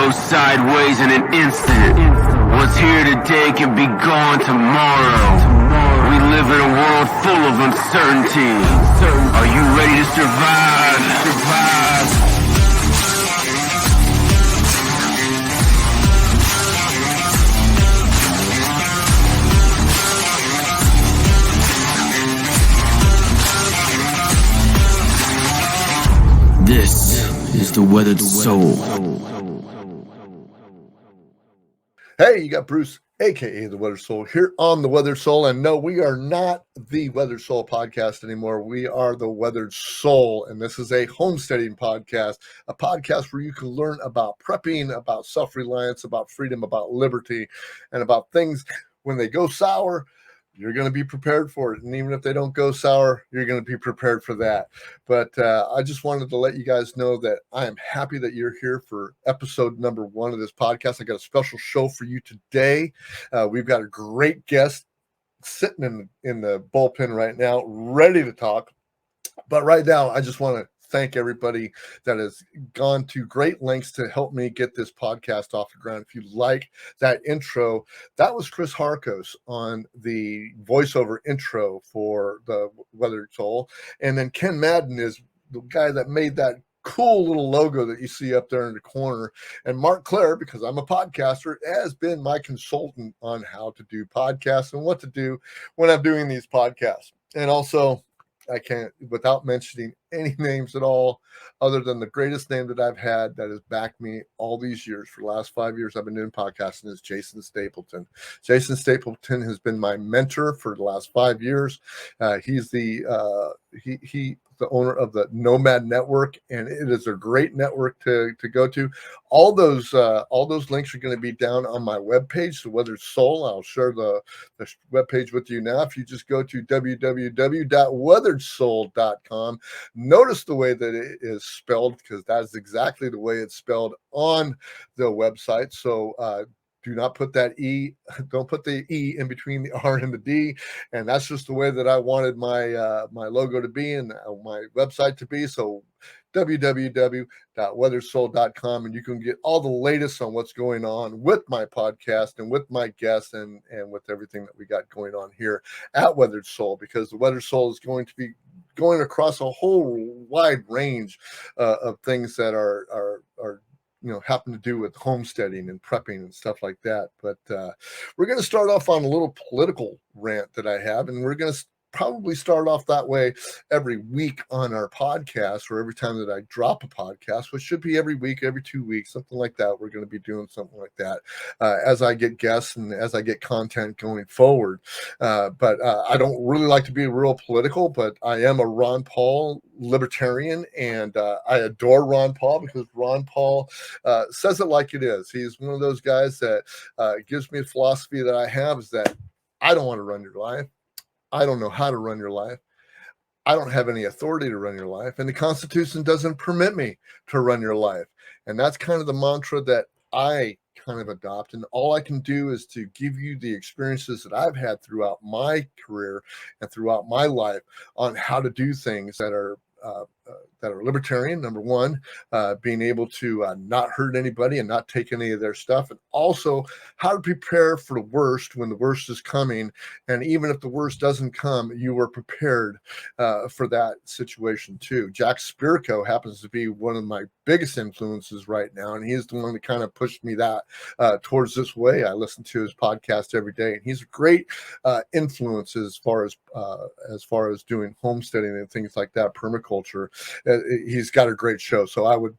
go sideways in an instant. What's here today can be gone tomorrow. We live in a world full of uncertainty. Are you ready to survive? This is the Weathered Soul. Hey, you got Bruce, aka the Weathered Soul, here on the Weathered Soul. And no, we are not the Weathered Soul podcast anymore. We are the Weathered Soul, and this is a homesteading podcast, a podcast where you can learn about prepping, about self-reliance, about freedom, about liberty, and about things when they go sour. You're going to be prepared for it. And even if they don't go sour, you're going to be prepared for that. But I just wanted to let you guys know that I am happy that you're here for episode number 1 of this podcast. I got a special show for you today. We've got a great guest sitting in the bullpen right now, ready to talk. But right now, I just want to thank everybody that has gone to great lengths to help me get this podcast off the ground. If you like that intro, that was Chris Harkos on the voiceover intro for the Weathered Soul. And then Ken Madden is the guy that made that cool little logo that you see up there in the corner. And Mark Clare, because I'm a podcaster, has been my consultant on how to do podcasts and what to do when I'm doing these podcasts. And also, I can't, without mentioning any names at all, other than the greatest name that I've had that has backed me all these years. For the last 5 years, I've been doing podcasting, is Jason Stapleton. Jason Stapleton has been my mentor for the last 5 years. He's the owner of the Nomad Network, and it is a great network to go to. All those links are going to be down on my webpage, The Weathered Soul. I'll share the webpage with you now. If you just go to www.weatheredsoul.com, notice the way that it is spelled, because that's exactly the way it's spelled on the website. So do not put that E, don't put the E in between the R and the D. And that's just the way that I wanted my my logo to be and my website to be. So www.weatheredsoul.com, and you can get all the latest on what's going on with my podcast and with my guests and with everything that we got going on here at Weathered Soul, because the Weathered Soul is going to be going across a whole wide range of things that are happen to do with homesteading and prepping and stuff like that. But we're going to start off on a little political rant that I have, and we're going to probably start off that way every week on our podcast, or every time that I drop a podcast, which should be every week, every 2 weeks, something like that. We're going to be doing something like that as I get guests and as I get content going forward. But I don't really like to be real political, but I am a Ron Paul libertarian, and I adore Ron Paul, because Ron Paul says it like it is. He's one of those guys that gives me a philosophy that I have, is that I don't want to run your life. I don't know how to run your life. I don't have any authority to run your life. And the Constitution doesn't permit me to run your life. And that's kind of the mantra that I kind of adopt. And all I can do is to give you the experiences that I've had throughout my career and throughout my life on how to do things that are libertarian. Number one, being able to not hurt anybody and not take any of their stuff, and also how to prepare for the worst when the worst is coming. And even if the worst doesn't come, you are prepared for that situation too. Jack Spirko happens to be one of my biggest influences right now, and he's the one that kind of pushed me that towards this way. I listen to his podcast every day, and he's a great influence as far as doing homesteading and things like that, permaculture. He's got a great show. So I would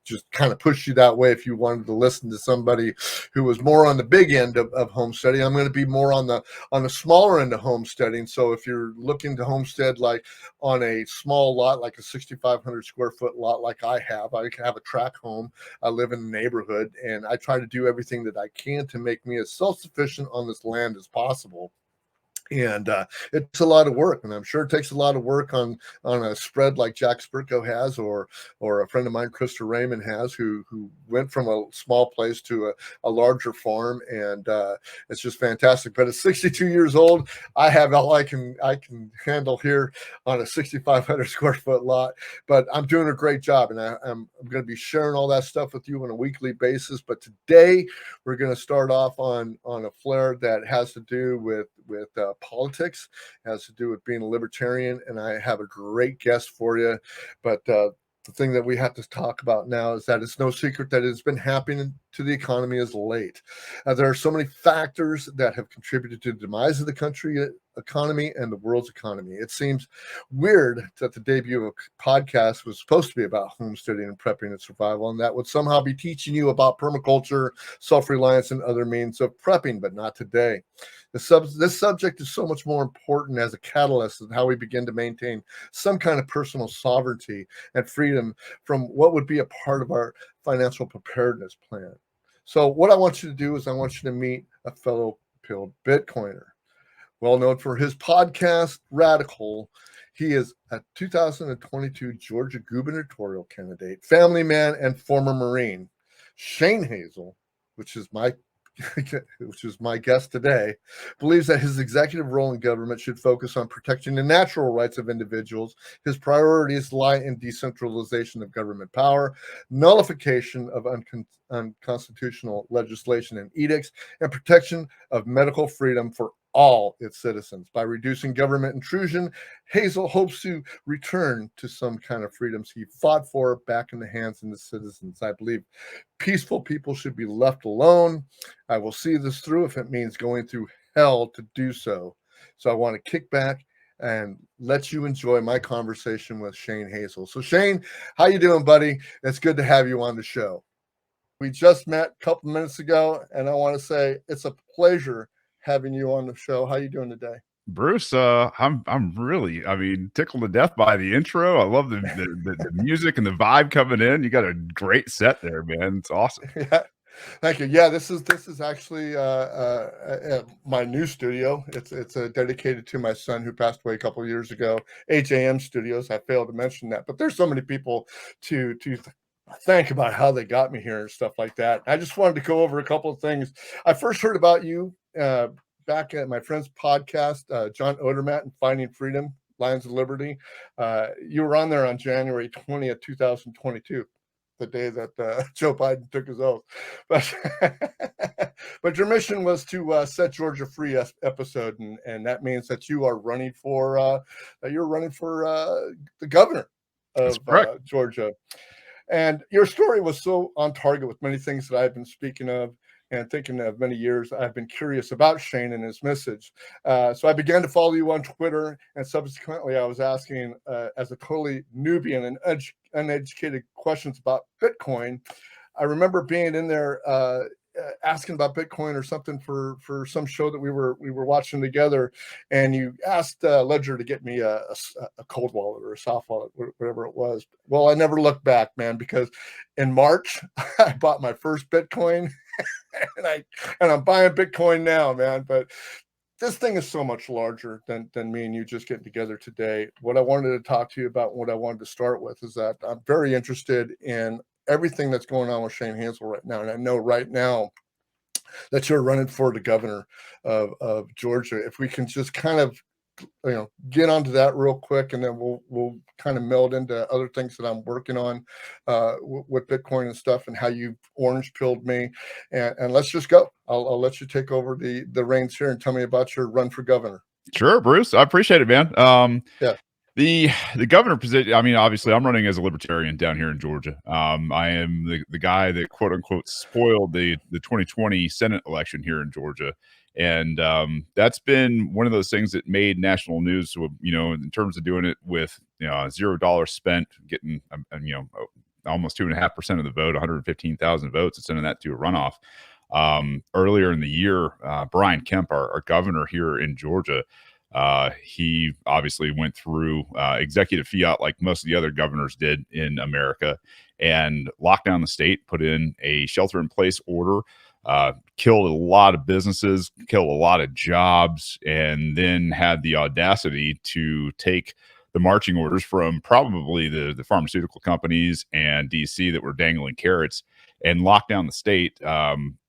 just kind of push you that way if you wanted to listen to somebody who was more on the big end of homesteading. I'm going to be more on the smaller end of homesteading. So if you're looking to homestead like on a small lot, like a 6,500 square foot lot, like I have a tract home. I live in a neighborhood, and I try to do everything that I can to make me as self-sufficient on this land as possible. And it's a lot of work, and I'm sure it takes a lot of work on a spread like Jack Spirko has, or a friend of mine, Krista Raymond, has, who went from a small place to a larger farm, and it's just fantastic. But at 62 years old, I have all I can handle here on a 6,500 square foot lot. But I'm doing a great job, and I'm going to be sharing all that stuff with you on a weekly basis. But today we're going to start off on a flare that has to do with politics, has to do with being a libertarian, and I have a great guest for you. But the thing that we have to talk about now is that it's no secret that it's been happening to the economy as late. There are so many factors that have contributed to the demise of the country economy and the world's economy. It seems weird that the debut of a podcast was supposed to be about homesteading and prepping and survival, and that would somehow be teaching you about permaculture, self-reliance, and other means of prepping, but not today. This subject is so much more important as a catalyst of how we begin to maintain some kind of personal sovereignty and freedom from what would be a part of our financial preparedness plan. So what I want you to do is I want you to meet a fellow pilled Bitcoiner. Well known for his podcast, Radical, he is a 2022 Georgia Gubernatorial candidate, family man, and former Marine. Shane Hazel, which is my guest today, believes that his executive role in government should focus on protecting the natural rights of individuals. His priorities lie in decentralization of government power, nullification of unconstitutional legislation and edicts, and protection of medical freedom for all its citizens. By reducing government intrusion, Hazel hopes to return to some kind of freedoms he fought for back in the hands of the citizens. I believe peaceful people should be left alone. I will see this through if it means going through hell to do so. So I want to kick back and let you enjoy my conversation with Shane Hazel. So Shane, how you doing, buddy? It's good to have you on the show. We just met a couple minutes ago, and I want to say it's a pleasure having you on the show. How you doing today? Bruce, I'm really, tickled to death by the intro. I love the music and the vibe coming in. You got a great set there, man. It's awesome. Yeah, thank you. Yeah, this is actually my new studio. It's dedicated to my son who passed away a couple of years ago. HAM Studios. I failed to mention that, but there's so many people to thank about how they got me here and stuff like that. I just wanted to go over a couple of things. I first heard about you back at my friend's podcast, John Odermatt and Finding Freedom, Lions of Liberty. You were on there on January 20th, 2022, the day that Joe Biden took his oath. But your mission was to set Georgia free episode, and that means that you are running for the governor of Georgia. And your story was so on target with many things that I've been speaking of and thinking of many years. I've been curious about Shane and his message. So I began to follow you on Twitter, and subsequently I was asking, as a totally newbie and uneducated, questions about Bitcoin. I remember being in there asking about Bitcoin or something for some show that we were watching together, and you asked Ledger to get me a cold wallet or a soft wallet, whatever it was. Well, I never looked back, man, because in March I bought my first Bitcoin, and I'm buying Bitcoin now, man. But this thing is so much larger than me and you just getting together today. What I wanted to talk to you about, what I wanted to start with, is that I'm very interested in everything that's going on with Shane Hazel right now. And I know right now that you're running for the governor of Georgia. If we can just kind of, get onto that real quick, and then we'll kind of meld into other things that I'm working on with Bitcoin and stuff, and how you orange pilled me. And let's just go. I'll let you take over the reins here and tell me about your run for governor. Sure, Bruce. I appreciate it, man. Yeah. The governor position, obviously I'm running as a libertarian down here in Georgia. I am the guy that quote unquote spoiled the 2020 Senate election here in Georgia. And that's been one of those things that made national news, in terms of doing it with, $0 spent, getting, almost 2.5% of the vote, 115,000 votes, and sending that to a runoff. Earlier in the year, Brian Kemp, our governor here in Georgia, he obviously went through executive fiat like most of the other governors did in America, and locked down the state, put in a shelter-in-place order killed a lot of businesses, killed a lot of jobs, and then had the audacity to take the marching orders from probably the pharmaceutical companies and DC that were dangling carrots and lock down the state,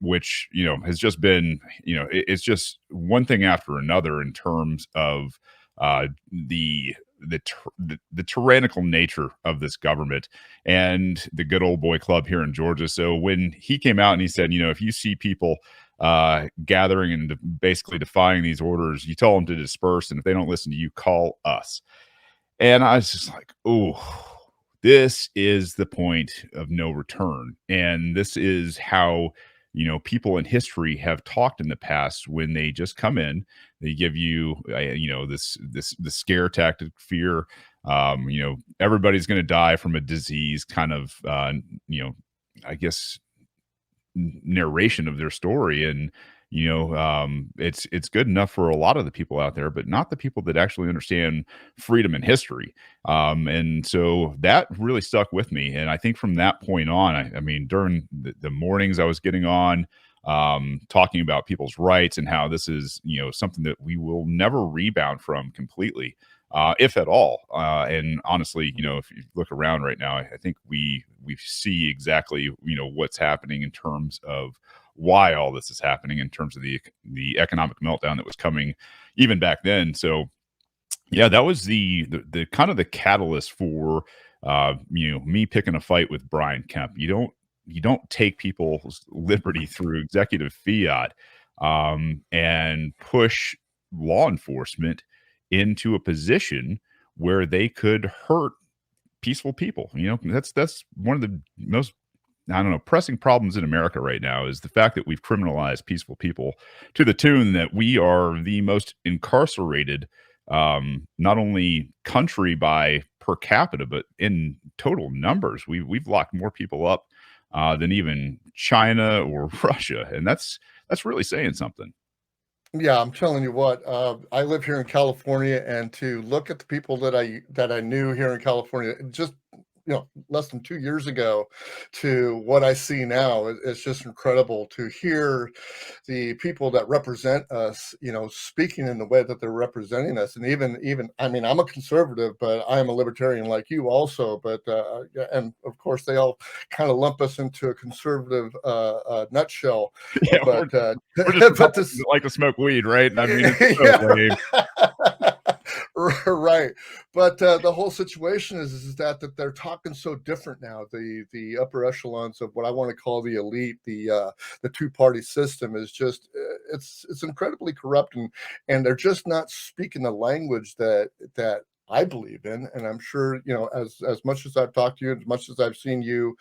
which, has just been, it's just one thing after another in terms of the tyrannical nature of this government and the good old boy club here in Georgia. So when he came out and he said, if you see people gathering and basically defying these orders, you tell them to disperse, and if they don't listen to you, call us. And I was just like, oh, this is the point of no return. And this is how, people in history have talked in the past when they just come in, they give you, the scare tactic, fear. Everybody's going to die from a disease kind of, I guess, narration of their story. And it's good enough for a lot of the people out there, but not the people that actually understand freedom and history. And so that really stuck with me. And I think from that point on, I mean, during the mornings I was getting on, talking about people's rights and how this is, something that we will never rebound from completely, if at all. And honestly, if you look around right now, I think we see exactly, what's happening in terms of why all this is happening, in terms of the economic meltdown that was coming even back then. So yeah, that was the kind of the catalyst for me picking a fight with Brian Kemp. You don't take people's liberty through executive fiat, and push law enforcement into a position where they could hurt peaceful people. That's one of the most, I don't know, pressing problems in America right now, is the fact that we've criminalized peaceful people to the tune that we are the most incarcerated, not only country by per capita, but in total numbers. We've locked more people up than even China or Russia, and that's really saying something. Yeah, I'm telling you what, I live here in California, and to look at the people that I knew here in California, just less than 2 years ago, to what I see now, it's just incredible to hear the people that represent us, speaking in the way that they're representing us. And even, I mean, I'm a conservative, but I am a libertarian like you also. But and of course, they all kind of lump us into a conservative nutshell. Yeah, But we're just but this, like to smoke weed, right? I mean, it's so lame. Right, but the whole situation is that they're talking so different now. The upper echelons of what I want to call the elite, the two-party system, is just it's incredibly corrupt, and they're just not speaking the language that I believe in. And I'm sure, as much as I've talked to you, as much as I've seen you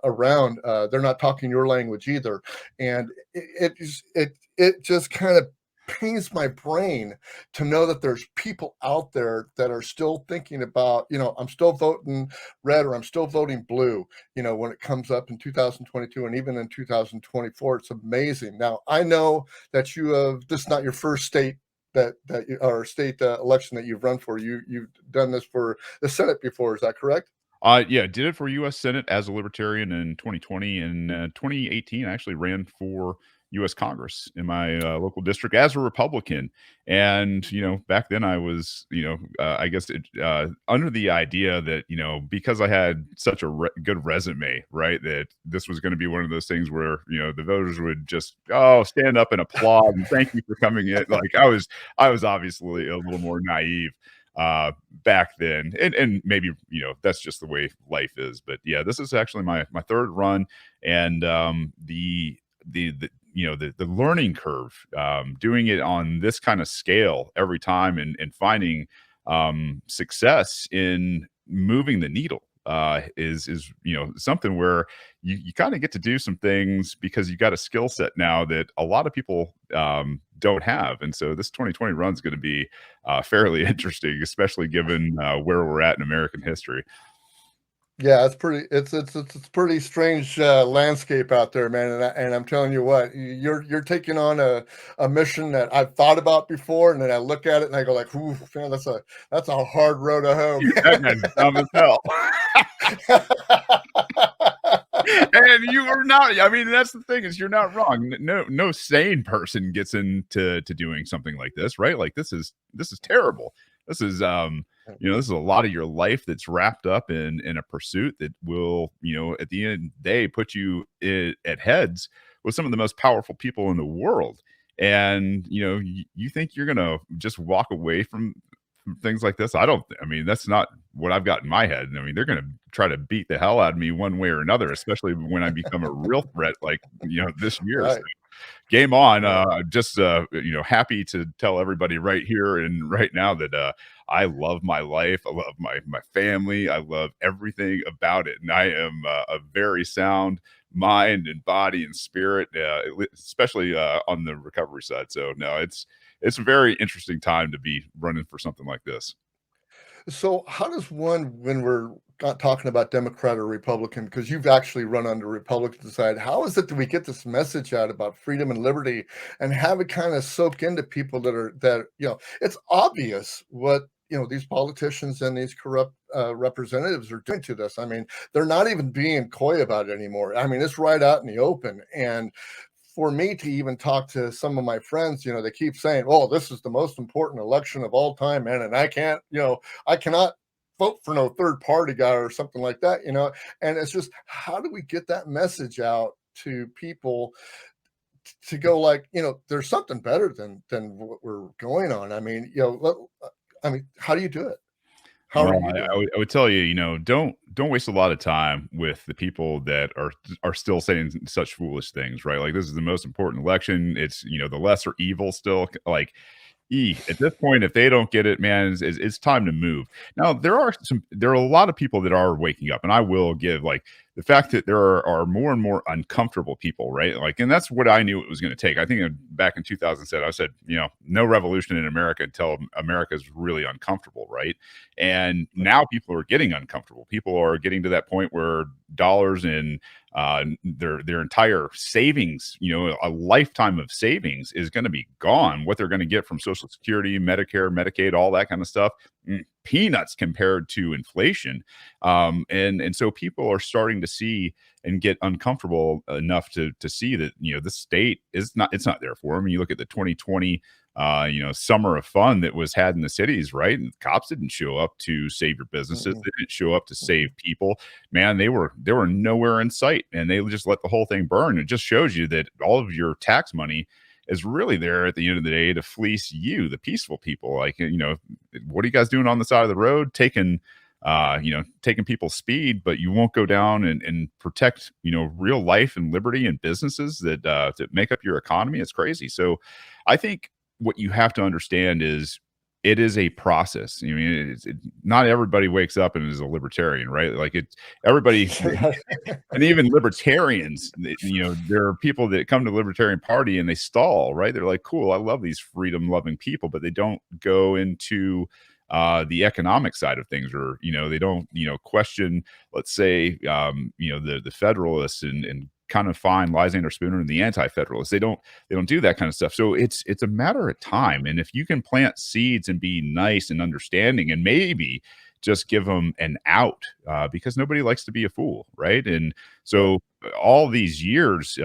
around, they're not talking your language either. And it just kind of pains my brain to know that there's people out there that are still thinking about, I'm still voting red or I'm still voting blue, when it comes up in 2022 and even in 2024. It's amazing. Now, I know that this is not your first state or state election that you've run for. You've done this for the Senate before. Is that correct? Yeah, did it for U.S. Senate as a libertarian in 2020. In 2018, I actually ran for U.S. Congress in my local district as a Republican. And, back then I was, I guess under the idea that, because I had such a good resume, right, that this was going to be one of those things where, the voters would just, stand up and applaud and thank you for coming in. Like I was obviously a little more naive back then, and maybe that's just the way life is. But yeah, this is actually my third run, and the learning curve, doing it on this kind of scale every time, and finding success in moving the needle is something where you kind of get to do some things because you got a skill set now that a lot of people don't have. And so this 2020 run is going to be fairly interesting, especially given where we're at in American history. Yeah, it's pretty strange landscape out there, man. And I'm telling you what, you're taking on a mission that I've thought about before, and then I look at it and I go like, "Ooh, man, that's a hard road to hoe." That man's dumb as hell. And you are not. I mean, that's the thing is you're not wrong. No sane person gets into doing something like this, right? Like this is terrible. This is this is a lot of your life that's wrapped up in a pursuit that will, at the end of the day, put you at heads with some of the most powerful people in the world. And you think you're gonna just walk away from things like this? I mean, that's not what I've got in my head. I mean, they're going to try to beat the hell out of me one way or another, especially when I become a real threat like, this year. Right. So game on. Right. Just, happy to tell everybody right here and right now that I love my life. I love my family. I love everything about it. And I am a very sound mind and body and spirit, especially on the recovery side. So no, it's a very interesting time to be running for something like this. So how does one, when we're not talking about Democrat or Republican, because you've actually run on the Republican side, how is it that we get this message out about freedom and liberty and have it kind of soak into people that it's obvious what these politicians and these corrupt representatives are doing to this. I mean, they're not even being coy about it anymore. I mean, it's right out in the open. And for me to even talk to some of my friends, they keep saying, "Oh, this is the most important election of all time, man," and I cannot vote for no third party guy or something like that, And it's just, how do we get that message out to people to go like, there's something better than what we're going on? I mean, how do you do it? How are Well, you doing it? I would tell you, don't waste a lot of time with the people that are still saying such foolish things, right? Like this is the most important election. It's the lesser evil still. Like at this point, if they don't get it, man, it's time to move. Now there are a lot of people that are waking up, and I will give like the fact that there are more and more uncomfortable people, right? Like, and that's what I knew it was going to take. I think back in 2007, I said, no revolution in America until America's really uncomfortable, right? And now people are getting uncomfortable. People are getting to that point where dollars and their entire savings, a lifetime of savings is going to be gone. What they're going to get from Social Security, Medicare, Medicaid, all that kind of stuff, peanuts compared to inflation. And so people are starting to see and get uncomfortable enough to see that the state it's not there for them. You look at the 2020 summer of fun that was had in the cities, right? And cops didn't show up to save your businesses. They didn't show up to save people. Man, they were nowhere in sight, and they just let the whole thing burn. It just shows you that all of your tax money is really there at the end of the day to fleece you, the peaceful people. Like, what are you guys doing on the side of the road? Taking people's speed, but you won't go down and protect, real life and liberty and businesses that make up your economy. It's crazy. So I think what you have to understand is it is a process. I mean, not everybody wakes up and is a libertarian, right? Like everybody, and even libertarians, there are people that come to the Libertarian Party and they stall, right? They're like, cool, I love these freedom loving people, but they don't go into the economic side of things, or they don't question, let's say, the Federalists and kind of find Lysander Spooner and the anti-federalists. They don't do that kind of stuff. So it's a matter of time. And if you can plant seeds and be nice and understanding, and maybe just give them an out, because nobody likes to be a fool, right? And so all these years,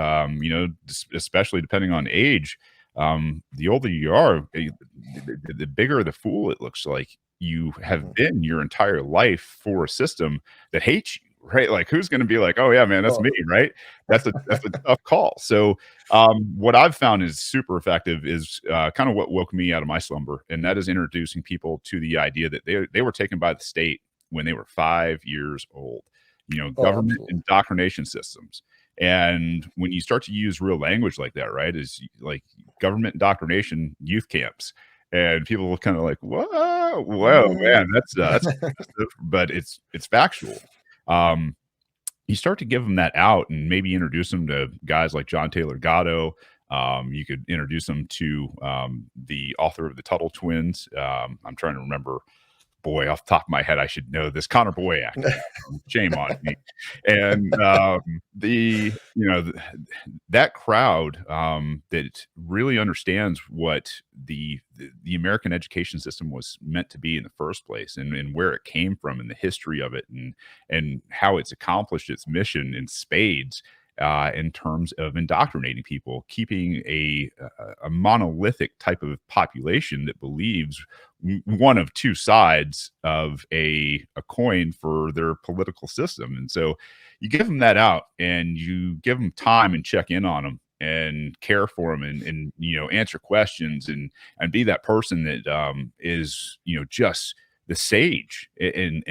especially depending on age, the older you are, the bigger the fool it looks like you have been your entire life for a system that hates you, right? Like, who's going to be like, oh yeah, man, that's me, right? That's a tough call. So what I've found is super effective is kind of what woke me out of my slumber, and that is introducing people to the idea that they were taken by the state when they were 5 years old. Government indoctrination systems. And when you start to use real language like that, right, is like government indoctrination youth camps, and people are kind of like, whoa, man, that's but it's factual. You start to give them that out and maybe introduce them to guys like John Taylor Gatto. You could introduce them to the author of the Tuttle Twins. I'm trying to remember boy, off the top of my head, I should know this. Connor Boyack. Shame on me. And that crowd that really understands what the American education system was meant to be in the first place, and where it came from, and the history of it, and how it's accomplished its mission in spades. In terms of indoctrinating people, keeping a monolithic type of population that believes one of two sides of a coin for their political system. And so you give them that out, and you give them time and check in on them and care for them, and answer questions, and be that person that is just the sage, and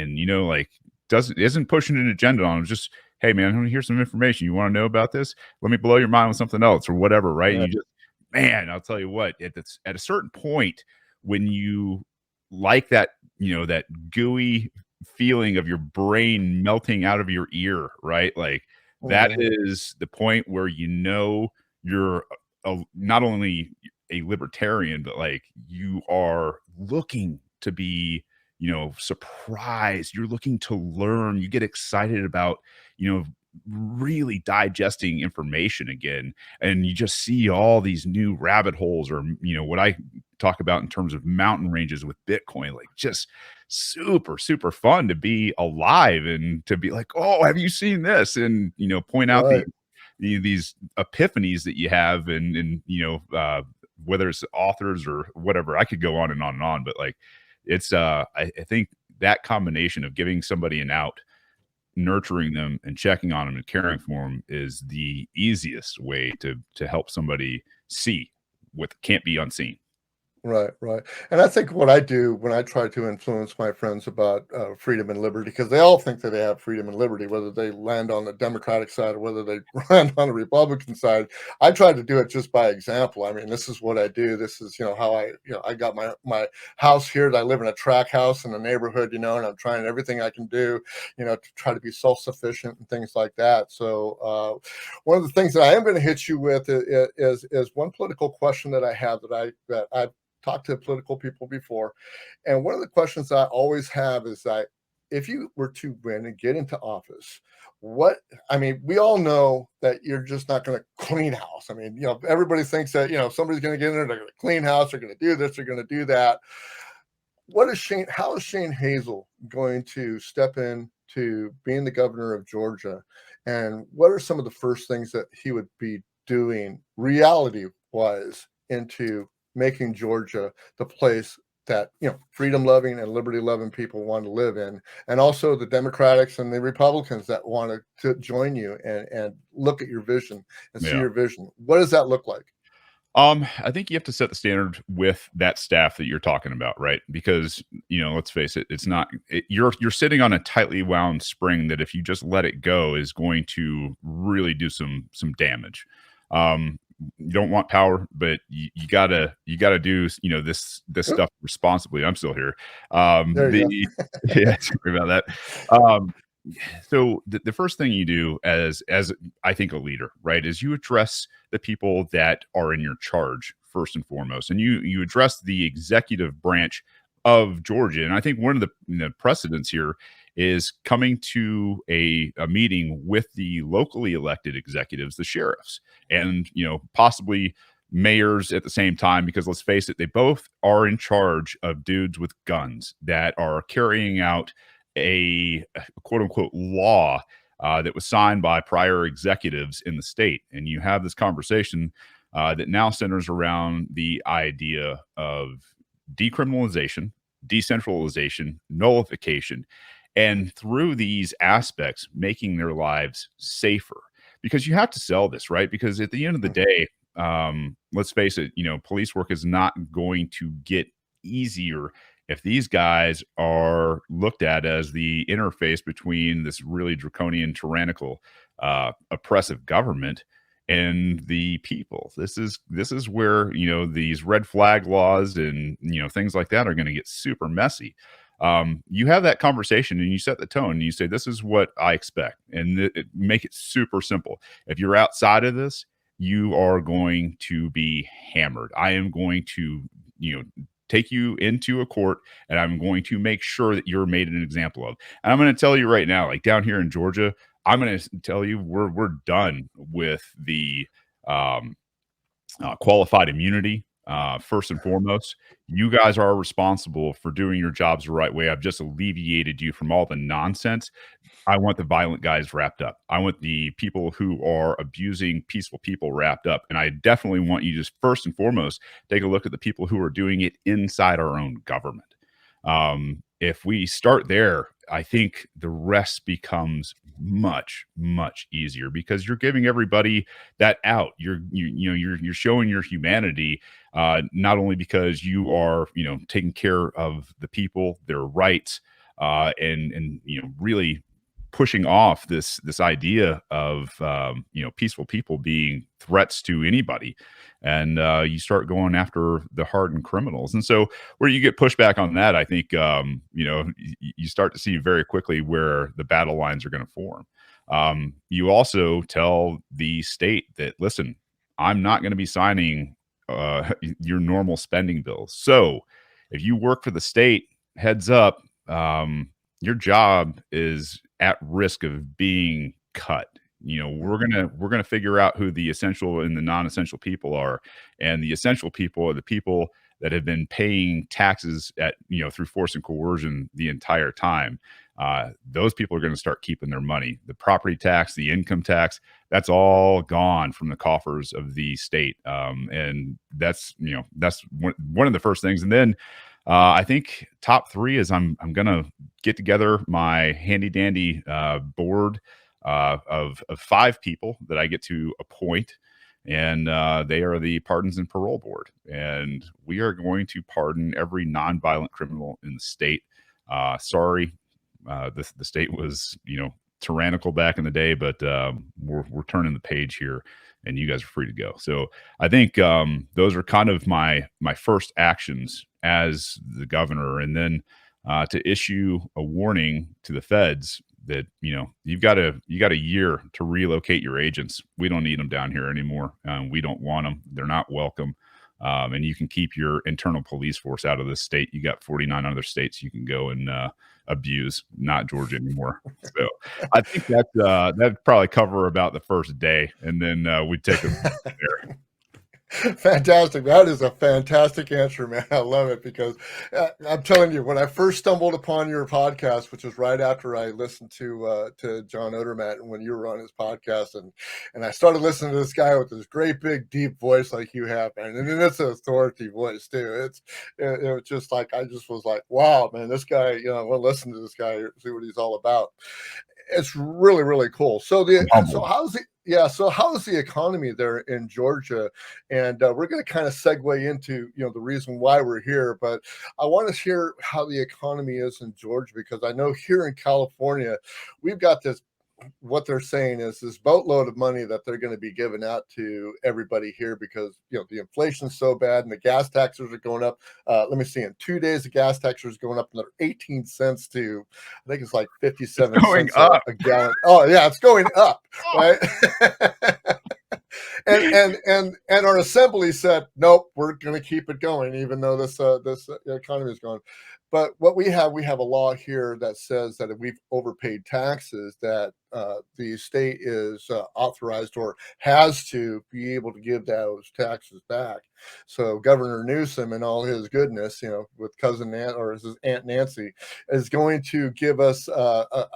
like isn't pushing an agenda on them. Just, hey man, I want to hear some information. You want to know about this? Let me blow your mind with something else or whatever, right? And you just, man, I'll tell you what, at a certain point, when you like that, that gooey feeling of your brain melting out of your ear, right? Like that is the point where you're not only a libertarian, but like you are looking to be surprised. You're looking to learn. You get excited about really digesting information again, and you just see all these new rabbit holes, or what I talk about in terms of mountain ranges with Bitcoin. Like, just super fun to be alive and to be like, oh, have you seen this? And point out these epiphanies that you have, and whether it's authors or whatever. I could go on and on and on, but like, it's I think that combination of giving somebody an out, nurturing them and checking on them and caring for them is the easiest way to help somebody see what can't be unseen. Right. And I think what I do when I try to influence my friends about freedom and liberty, because they all think that they have freedom and liberty, whether they land on the Democratic side or whether they land on the Republican side, I try to do it just by example. I mean, this is what I do. This is, how I got my house here. I live in a track house in the neighborhood, and I'm trying everything I can do, to try to be self-sufficient and things like that. So one of the things that I am going to hit you with is one political question that I have that I've talked to political people before. And one of the questions I always have is that if you were to win and get into office, we all know that you're just not going to clean house. I mean, everybody thinks that, somebody's going to get in there, they're going to clean house, they're going to do this, they're going to do that. How is Shane Hazel going to step in to being the governor of Georgia? And what are some of the first things that he would be doing reality-wise into making Georgia the place that freedom-loving and liberty-loving people want to live in, and also the Democrats and the Republicans that want to join you and look at your vision and see your vision? What does that look like? I think you have to set the standard with that staff that you're talking about, right? Because let's face it, it's not. You're sitting on a tightly wound spring that, if you just let it go, is going to really do some damage. You don't want power, but you gotta do this stuff responsibly. I'm still here. Yeah, sorry about that. So the first thing you do as I think a leader, right, is you address the people that are in your charge first and foremost, and you address the executive branch of Georgia. And I think one of the precedents here is coming to a meeting with the locally elected executives, the sheriffs, and possibly mayors at the same time, because let's face it, they both are in charge of dudes with guns that are carrying out a quote unquote law that was signed by prior executives in the state. And you have this conversation that now centers around the idea of decriminalization, decentralization, nullification, and through these aspects, making their lives safer. Because you have to sell this, right? Because at the end of the day, let's face it, police work is not going to get easier if these guys are looked at as the interface between this really draconian, tyrannical, oppressive government and the people. This is where these red flag laws and things like that are going to get super messy. You have that conversation and you set the tone and you say, this is what I expect, and make it super simple. If you're outside of this, you are going to be hammered. I am going to take you into a court, and I'm going to make sure that you're made an example of. And I'm going to tell you right now, like down here in Georgia, I'm going to tell you we're done with the qualified immunity. First and foremost, you guys are responsible for doing your jobs the right way. I've just alleviated you from all the nonsense. I want the violent guys wrapped up. I want the people who are abusing peaceful people wrapped up. And I definitely want you to first and foremost take a look at the people who are doing it inside our own government. If we start there, I think the rest becomes much, much easier because you're giving everybody that out. You're showing your humanity, not only because you are, taking care of the people, their rights, and really pushing off this idea of peaceful people being threats to anybody, and you start going after the hardened criminals. And so where you get pushback on that, I think you start to see very quickly where the battle lines are going to form. You also tell the state that, listen, I'm not going to be signing your normal spending bills. So if you work for the state, heads up, your job is at risk of being cut. We're gonna figure out who the essential and the non-essential people are, and the essential people are the people that have been paying taxes through force and coercion the entire time. Those people are going to start keeping their money. The property tax, the income tax, that's all gone from the coffers of the state, and that's one of the first things. And then I think top three is I'm going to get together my handy dandy board of 5 people that I get to appoint, and they are the Pardons and Parole Board, and we are going to pardon every nonviolent criminal in the state. Sorry, the state was tyrannical back in the day, but we're turning the page here, and you guys are free to go. So I think those are kind of my first actions as the governor, and then to issue a warning to the feds that you got a year to relocate your agents. We don't need them down here anymore. We don't want them. They're not welcome. And you can keep your internal police force out of this state. You got 49 other states you can go and abuse, not Georgia anymore. So I think that'd probably cover about the first day, and then we'd take them there. Fantastic. That is a fantastic answer, man. I love it because I'm telling you, when I first stumbled upon your podcast, which was right after I listened to John Odermatt and when you were on his podcast, and I started listening to this guy with this great big deep voice like you have, man, and then it's an authority voice too. It was just like I just was like, wow, man, this guy, I want to listen to this guy, see what he's all about. It's really, really cool. So how's the economy there in Georgia? And we're going to kind of segue into the reason why we're here, but I want to hear how the economy is in Georgia, because I know here in California we've got this. What they're saying is this boatload of money that they're going to be giving out to everybody here because the inflation's so bad and the gas taxes are going up. Let me see, in 2 days the gas taxes is going up another 18 cents to, I think it's like 57 cents a gallon. Oh yeah, it's going up, right? and our assembly said, nope, we're going to keep it going, even though this economy is going. But what we have a law here that says that if we've overpaid taxes, that the state is authorized or has to be able to give those taxes back. So Governor Newsom and all his goodness, with cousin or his Aunt Nancy, is going to give us a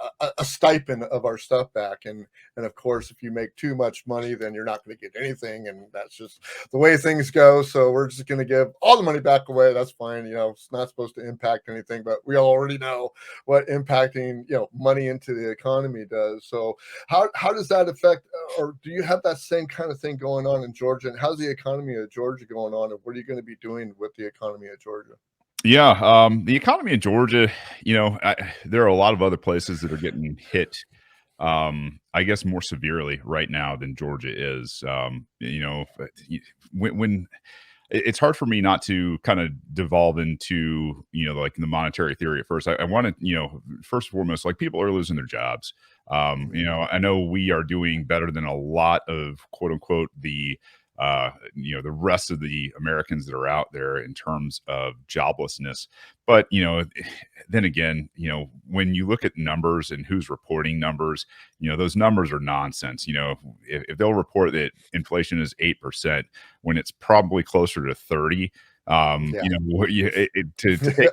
stipend of our stuff back. And of course, if you make too much money, then you're not going to get anything. And that's just the way things go. So we're just going to give all the money back away. That's fine. It's not supposed to impact anything, but we already know what impacting, money into the economy does. So how does that affect, or do you have that same kind of thing going on in Georgia? And how's the economy of Georgia going on? And what are you going to be doing with the economy of Georgia? Yeah, the economy in Georgia, there are a lot of other places that are getting hit, I guess, more severely right now than Georgia is. When it's hard for me not to kind of devolve into, like the monetary theory at first. I want to, first and foremost, like people are losing their jobs. I know we are doing better than a lot of quote unquote the the rest of the Americans that are out there in terms of joblessness. But then again, when you look at numbers and who's reporting numbers, those numbers are nonsense. If they'll report that inflation is 8% when it's probably closer to 30, to take,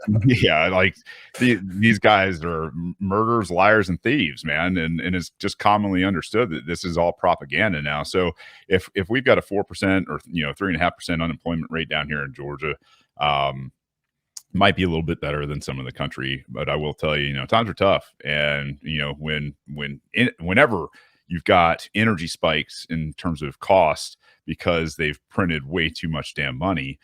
like these guys are murderers, liars, and thieves, man, and it's just commonly understood that this is all propaganda now. So if we've got a 4% or 3.5% unemployment rate down here in Georgia, might be a little bit better than some of the country, but I will tell you, times are tough, and whenever you've got energy spikes in terms of cost because they've printed way too much damn money,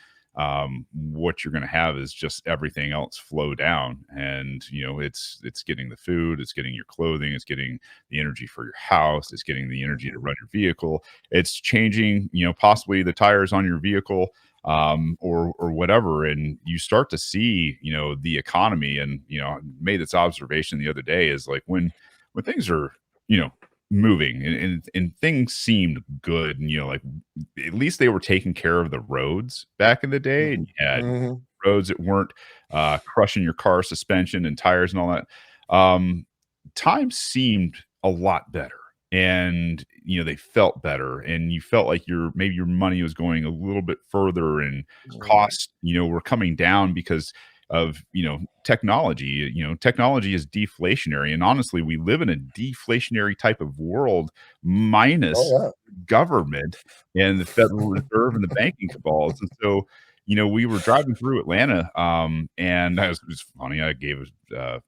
what you're going to have is just everything else flow down, and it's getting the food, it's getting your clothing, it's getting the energy for your house, it's getting the energy to run your vehicle, it's changing possibly the tires on your vehicle, or whatever, and you start to see the economy. And I made this observation the other day, is like when things are moving and things seemed good, and like at least they were taking care of the roads back in the day, and you had roads that weren't crushing your car suspension and tires and all that. Times seemed a lot better, and they felt better, and you felt like maybe your money was going a little bit further, and costs were coming down because of technology. Technology is deflationary, and honestly, we live in a deflationary type of world, minus government and the Federal Reserve and the banking cabals. And so we were driving through Atlanta, and it was funny, I gave a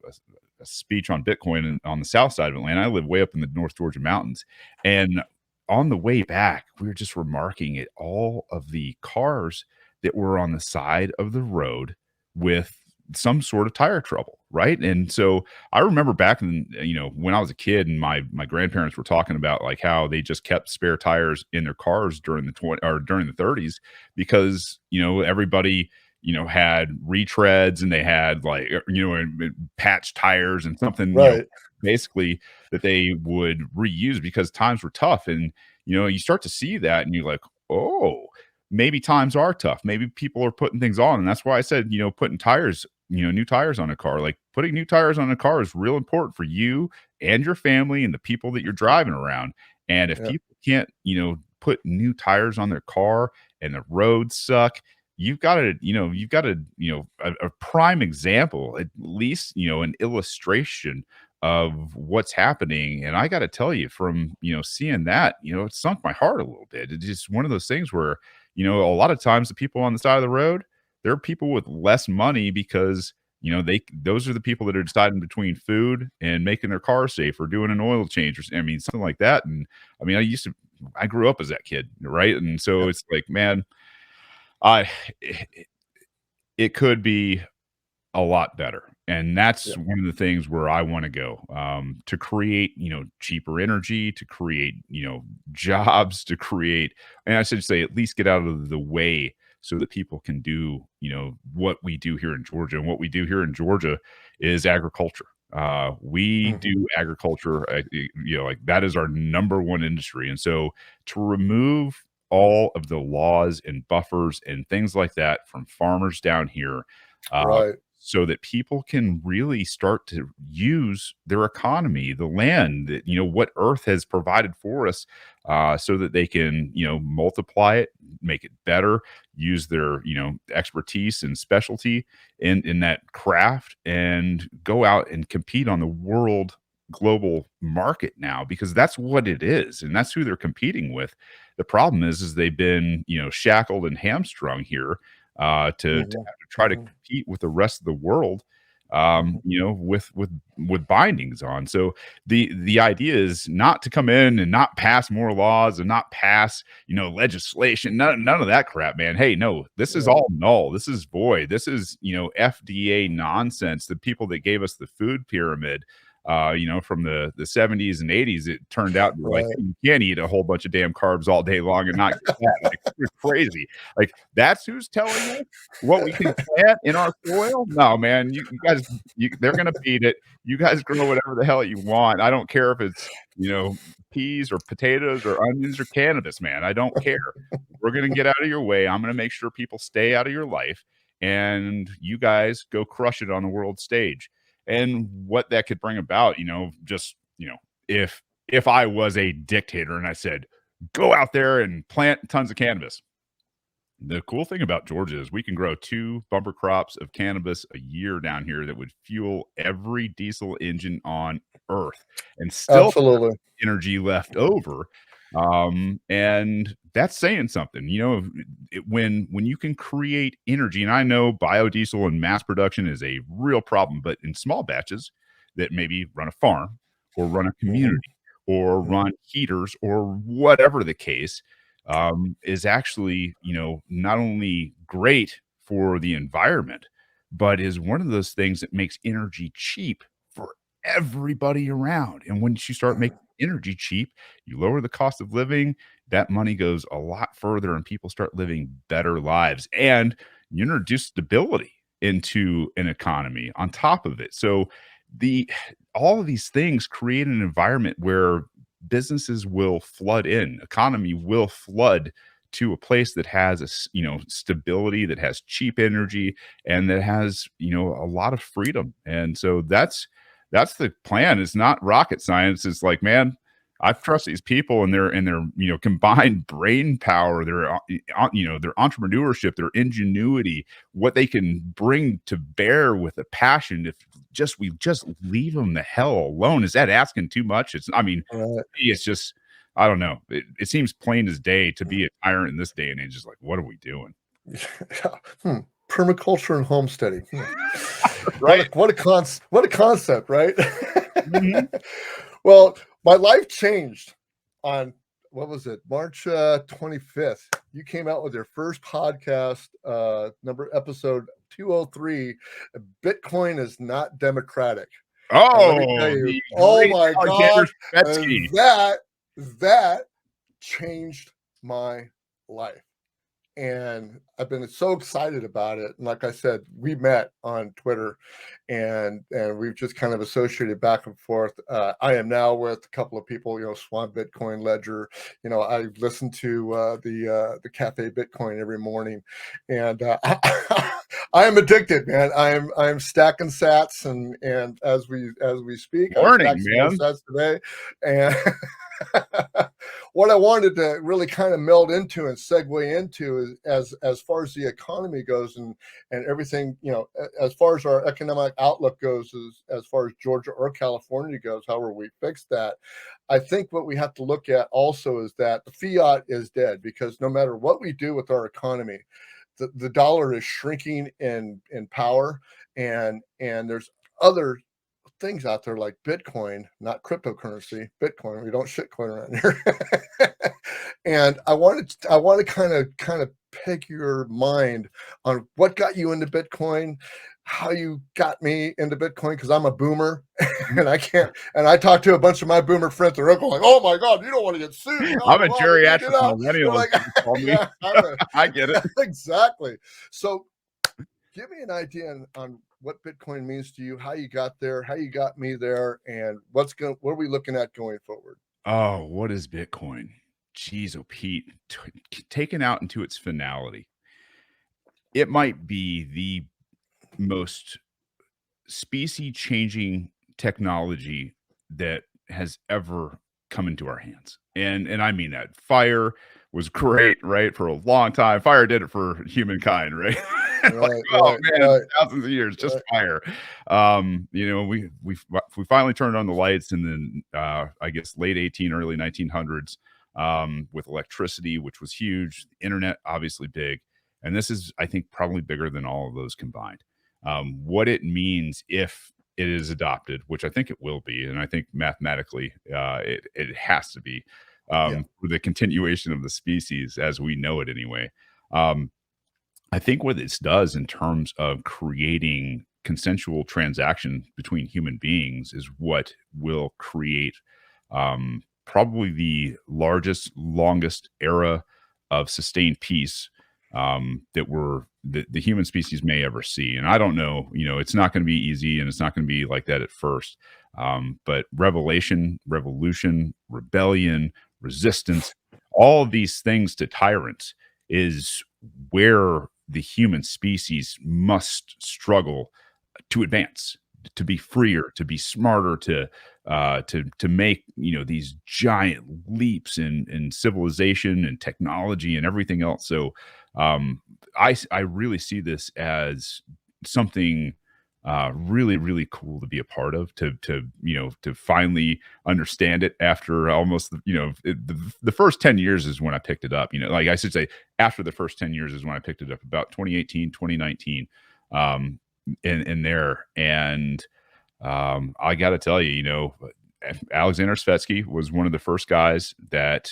speech on Bitcoin on the south side of Atlanta. I live way up in the North Georgia mountains, and on the way back, we were just remarking at all of the cars that were on the side of the road with some sort of tire trouble, right? And so I remember back in when I was a kid, and my grandparents were talking about like how they just kept spare tires in their cars during the 30s, because everybody had retreads, and they had like patch tires and something, basically, that they would reuse because times were tough. And you start to see that, and you're like, oh, maybe times are tough, maybe people are putting things on. And that's why I said putting tires, new tires on a car, like putting new tires on a car, is real important for you and your family and the people that you're driving around. And if people can't put new tires on their car, and the roads suck, you've got a prime example, at least an illustration of what's happening. And I got to tell you, from seeing that, it sunk my heart a little bit. It's just one of those things where a lot of times the people on the side of the road, they're people with less money, because those are the people that are deciding between food and making their car safe, or doing an oil change, or something like that. And I grew up as that kid, right? And so it's like, man, it could be a lot better. And that's one of the things where I want to go, to create, cheaper energy, to create, jobs, to create, and I should say, at least get out of the way, so that people can do, what we do here in Georgia. And what we do here in Georgia is agriculture. We do agriculture, like that is our number one industry. And so to remove all of the laws and buffers and things like that from farmers down here, so that people can really start to use their economy, the land that, what Earth has provided for us, so that they can, multiply it, make it better, use their, expertise and specialty in that craft, and go out and compete on the world global market now, because that's what it is, and that's who they're competing with. The problem is they've been, shackled and hamstrung here, to have to try to compete with the rest of the world, with bindings on. So the idea is not to come in and not pass more laws, and not pass legislation, none of that crap, man. Hey, no, this is all null, this is void, this is FDA nonsense. The people that gave us the food pyramid, from the 70s and 80s. It turned out like Right. you can't eat a whole bunch of damn carbs all day long and not get fat. Like, it's crazy. Like that's who's telling us what we can plant in our soil. No, man, you guys, they're gonna beat it. You guys grow whatever the hell you want. I don't care if it's peas or potatoes or onions or cannabis, man. I don't care. We're gonna get out of your way. I'm gonna make sure people stay out of your life, and you guys go crush it on the world stage. And what that could bring about, if I was a dictator and I said, go out there and plant tons of cannabis. The cool thing about Georgia is we can grow 2 bumper crops of cannabis a year down here that would fuel every diesel engine on earth and still Absolutely. energy left over. And that's saying something. When you can create energy, and I know biodiesel and mass production is a real problem, but in small batches that maybe run a farm or run a community or run heaters or whatever the case, is actually, not only great for the environment, but is one of those things that makes energy cheap for everybody around. And once you start making energy cheap, you lower the cost of living, that money goes a lot further and people start living better lives, and you introduce stability into an economy on top of it. So all of these things create an environment where businesses will flood in, economy will flood to a place that has stability, that has cheap energy, and that has a lot of freedom. And so that's the plan. It's not rocket science. It's like, man, I trust these people and their combined brain power, their entrepreneurship, their ingenuity, what they can bring to bear with a passion. If we just leave them the hell alone. Is that asking too much? It's just, I don't know. It seems plain as day to be a tyrant in this day and age. It's like, what are we doing? Permaculture and homesteading. Right. What a concept, right? Well, my life changed on, what was it, March 25th. You came out with your first podcast, episode 203. Bitcoin is not democratic. Oh, let me tell you, oh my God, that changed my life. And I've been so excited about it. And like I said, we met on Twitter and we've just kind of associated back and forth. I am now with a couple of people, Swan Bitcoin Ledger. I listen to the Cafe Bitcoin every morning, and I am addicted, man. I'm stacking sats, and as we speak, learning, I'm stacking sats today, and what I wanted to really kind of meld into and segue into is as far as the economy goes and everything, as far as our economic outlook goes, as far as Georgia or California goes, however we fix that, I think what we have to look at also is that the fiat is dead, because no matter what we do with our economy, the dollar is shrinking in power, and there's other things out there like Bitcoin, not cryptocurrency, Bitcoin. We don't shitcoin around here. And I want to kind of pick your mind on what got you into Bitcoin, how you got me into Bitcoin, because I'm a boomer and I talk to a bunch of my boomer friends. They're going like, oh my God, you don't want to get sued. I'm a geriatric millennial. Like, yeah, I get it. Exactly. So give me an idea on what Bitcoin means to you, how you got there, how you got me there, and what are we looking at going forward? Oh, what is Bitcoin? Jeez, oh Pete, taken out into its finality, it might be the most species-changing technology that has ever come into our hands. And I mean that. Fire was great, right? For a long time. Fire did it for humankind, right? Thousands of years, just fire. We finally turned on the lights, and then I guess late early 1900s, with electricity, which was huge. Internet, obviously big, and this is, I think, probably bigger than all of those combined. What it means if it is adopted, which I think it will be, and I think mathematically it has to be, for the continuation of the species as we know it anyway. I think what this does in terms of creating consensual transaction between human beings is what will create probably the largest, longest era of sustained peace that the human species may ever see. And I don't know, it's not going to be easy, and it's not going to be like that at first. But revolution, rebellion, resistance, all of these things to tyrants is where the human species must struggle to advance, to be freer, to be smarter, to make these giant leaps in civilization and technology and everything else. So I really see this as something really, really cool to be a part of, to finally understand it after almost the first 10 years is when I picked it up. Like I should say, after the first 10 years is when I picked it up, about 2018, 2019, in there. And I got to tell you, Alexander Svetsky was one of the first guys that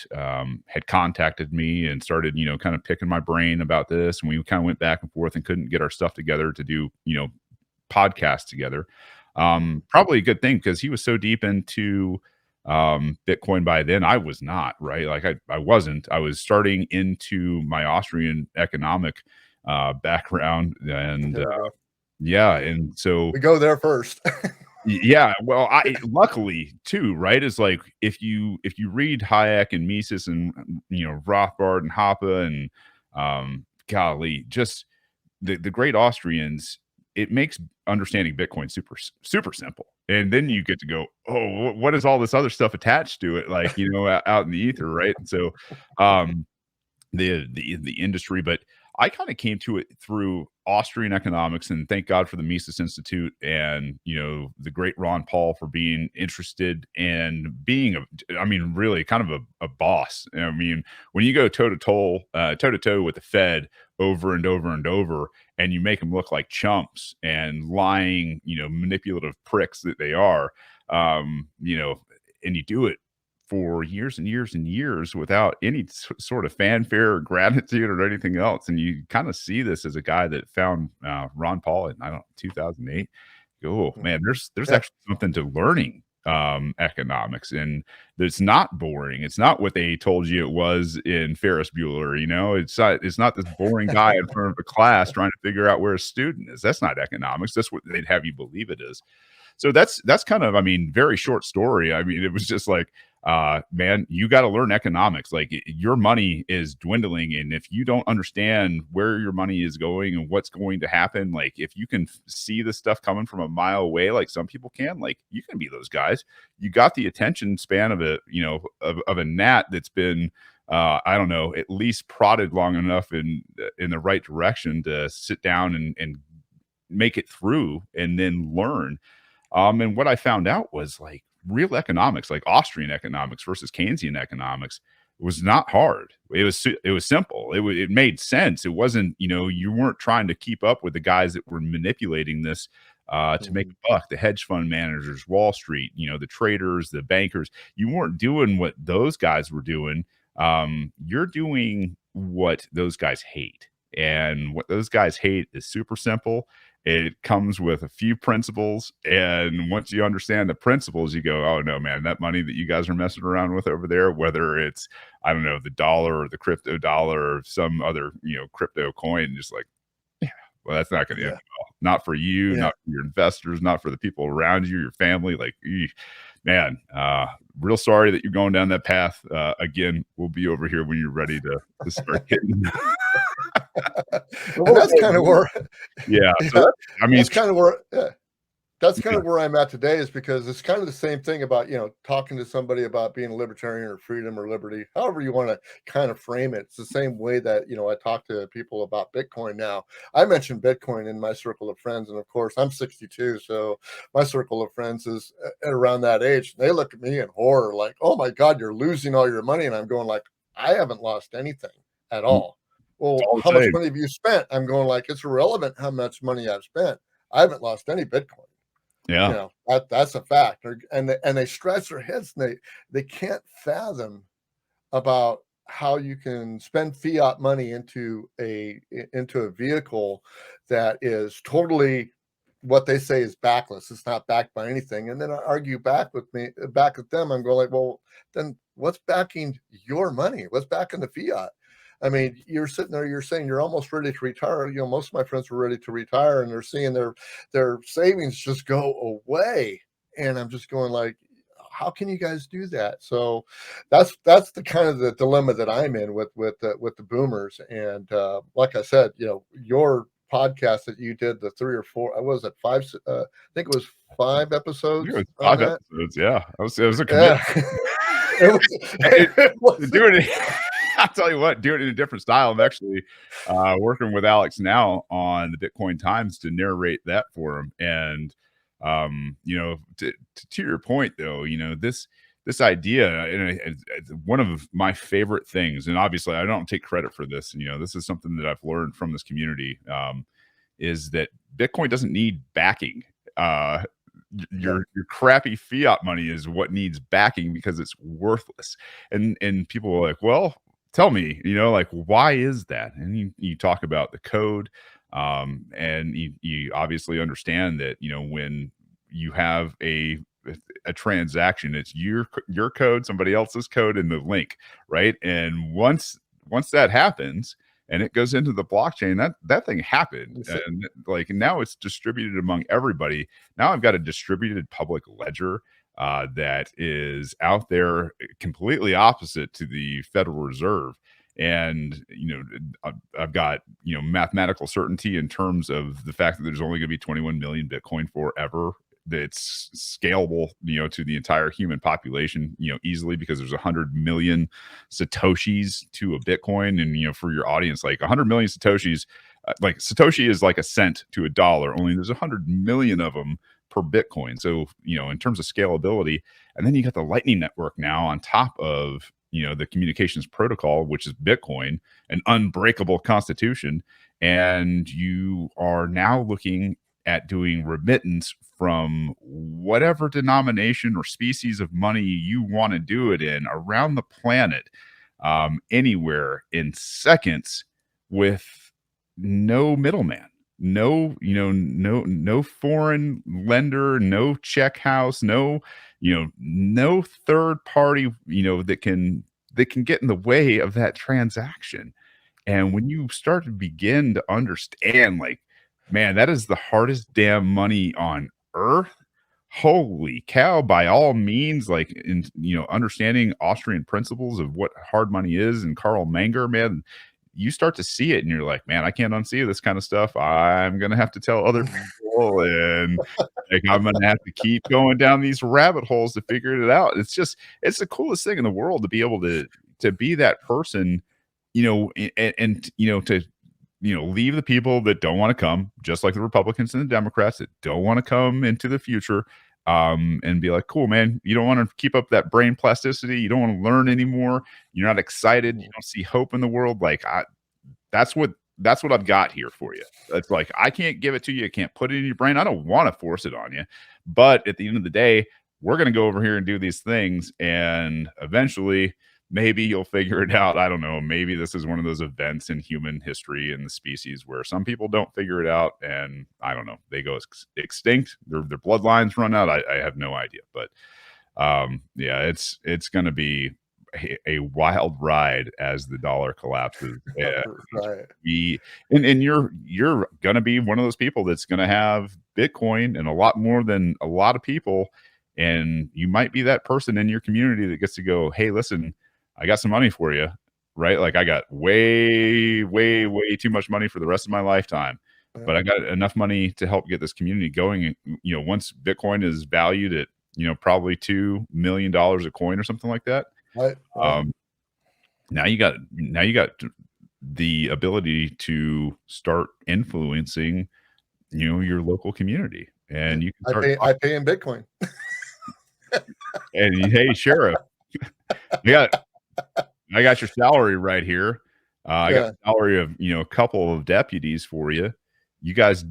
had contacted me and started, kind of picking my brain about this. And we kind of went back and forth and couldn't get our stuff together to do, podcasts together. Probably a good thing, because he was so deep into Bitcoin by then. I was not, right? Like I wasn't. I was starting into my Austrian economic background, and yeah, and so we go there first. yeah, well, I luckily too, right? Is like if you read Hayek and Mises and Rothbard and Hoppe and golly, just the great Austrians, it makes understanding Bitcoin super simple. And then you get to go, oh, what is all this other stuff attached to it? Like, out in the ether, right? And so the industry, but I kind of came to it through Austrian economics, and thank God for the Mises Institute and the great Ron Paul for being interested and being really kind of a boss. I mean, when you go toe to toe with the Fed over and over and over, and you make them look like chumps and lying, manipulative pricks that they are, and you do it for years and years and years without any sort of fanfare or gratitude or anything else. And you kind of see this as a guy that found Ron Paul in 2008. Oh man, there's actually something to learning economics, and it's not boring. It's not what they told you it was in Ferris Bueller. It's not this boring guy in front of a class trying to figure out where a student is. That's not economics. That's what they'd have you believe it is. So that's kind of, very short story. It was just like, man, you got to learn economics. Like, your money is dwindling, and if you don't understand where your money is going and what's going to happen, like if you can see the stuff coming from a mile away, like some people can, like you can be those guys. You got the attention span of of a gnat that's been I don't know, at least prodded long enough in the right direction to sit down and make it through and then learn. And what I found out was, like, real economics, like Austrian economics versus Keynesian economics, was not hard. It was simple. It made sense. It wasn't, you weren't trying to keep up with the guys that were manipulating this to make a buck, the hedge fund managers, Wall Street, the traders, the bankers. You weren't doing what those guys were doing. You're doing what those guys hate. And what those guys hate is super simple. It comes with a few principles, and once you understand the principles, you go, oh no, man, that money that you guys are messing around with over there, whether it's, I don't know, the dollar or the crypto dollar or some other, crypto coin, just like, yeah, well, that's not going to end well. Not for you, not for your investors, not for the people around you, your family. Like, man, real sorry that you're going down that path. Again, we'll be over here when you're ready to start hitting. And that's kind of where, so that's kind of where, that's kind of where I'm at today, is because it's kind of the same thing about, talking to somebody about being a libertarian or freedom or liberty, however you want to kind of frame it. It's the same way that, I talk to people about Bitcoin now. I mentioned Bitcoin in my circle of friends. And of course, I'm 62. So my circle of friends is around that age. They look at me in horror, like, oh my God, you're losing all your money. And I'm going like, I haven't lost anything at all. Well, how much money have you spent? I'm going like, it's irrelevant how much money I've spent. I haven't lost any Bitcoin. Yeah. That's a fact. And they scratch their heads, and they can't fathom about how you can spend fiat money into a vehicle that is totally what they say is backless. It's not backed by anything. And then I argue back with them. I'm going like, well, then what's backing your money? What's backing the fiat? I mean, you're sitting there, you're saying you're almost ready to retire. You know, most of my friends were ready to retire, and they're seeing their savings just go away. And I'm just going like, how can you guys do that? So that's the kind of the dilemma that I'm in with the boomers. And like I said, you know, your podcast that you did, the 3 or 4, I was at 5, I think it was 5 episodes. It was 5 episodes. Yeah, it was a Yeah. commitment. It was Doing it, I'll tell you what, doing it in a different style. I'm actually working with Alex now on the Bitcoin Times to narrate that for him. And you know, to your point though, you know, this idea, and it's one of my favorite things, and obviously I don't take credit for this. You know, this is something that I've learned from this community, is that Bitcoin doesn't need backing. Your crappy fiat money is what needs backing because it's worthless. And people are like, well, tell me, you know, like, why is that? And you talk about the code, and you obviously understand that, you know, when you have a transaction, it's your code, somebody else's code, and the link, right? And once that happens and it goes into the blockchain, that thing happened, and like now it's distributed among everybody. Now I've got a distributed public ledger that is out there, completely opposite to the Federal Reserve. And, you know, I've got, you know, mathematical certainty in terms of the fact that there's only going to be 21 million Bitcoin forever. That's scalable, you know, to the entire human population, you know, easily, because there's 100 million Satoshis to a Bitcoin. And, you know, for your audience, like 100 million Satoshis, like Satoshi is like a cent to a dollar, only there's 100 million of them per Bitcoin. So, you know, in terms of scalability, and then you got the Lightning Network now on top of, you know, the communications protocol, which is Bitcoin, an unbreakable constitution. And you are now looking at doing remittance from whatever denomination or species of money you want to do it in around the planet, anywhere, in seconds, with no middleman, no foreign lender, no check house, no third party, you know, that can get in the way of that transaction. And when you start to begin to understand, like, man, that is the hardest damn money on earth. Holy cow, by all means, like, in, you know, understanding Austrian principles of what hard money is, and Karl Menger, man, you start to see it and you're like, man, I can't unsee this kind of stuff. I'm going to have to tell other people, and like, I'm going to have to keep going down these rabbit holes to figure it out. It's the coolest thing in the world to be able to be that person, you know, and you know, to, you know, leave the people that don't want to come, just like the Republicans and the Democrats that don't want to come into the future, and be like, cool, man, you don't want to keep up that brain plasticity. You don't want to learn anymore. You're not excited. You don't see hope in the world. Like, that's what I've got here for you. It's like, I can't give it to you. I can't put it in your brain. I don't want to force it on you. But at the end of the day, we're going to go over here and do these things. And eventually, maybe you'll figure it out. I don't know. Maybe this is one of those events in human history and the species where some people don't figure it out, and I don't know, they go extinct. Their bloodlines run out. I have no idea. But yeah, it's going to be a wild ride as the dollar collapses. right. And you're going to be one of those people that's going to have Bitcoin and a lot more than a lot of people. And you might be that person in your community that gets to go, hey, listen, I got some money for you, right? Like, I got way too much money for the rest of my lifetime, but I got enough money to help get this community going. And, you know, once Bitcoin is valued at, you know, probably $2 million a coin or something like that. Right. Now you got the ability to start influencing, you know, your local community, and you can start. I pay in Bitcoin. And hey, Sheriff, I got your salary right here. I got the salary of, you know, a couple of deputies for you. You guys,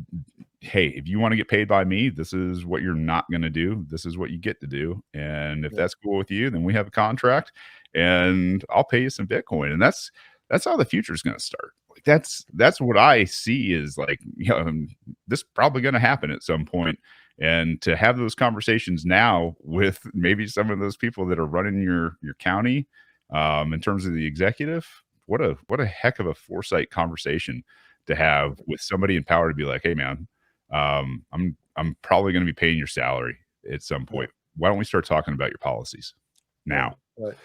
hey, if you want to get paid by me, this is what you're not going to do. This is what you get to do. And if that's cool with you, then we have a contract, and I'll pay you some Bitcoin. And that's how the future is going to start. Like, that's what I see is like, this is probably going to happen at some point. And to have those conversations now with maybe some of those people that are running your county, in terms of the executive, what a heck of a foresight conversation to have with somebody in power to be like, hey man, I'm probably going to be paying your salary at some point. Why don't we start talking about your policies now? Right.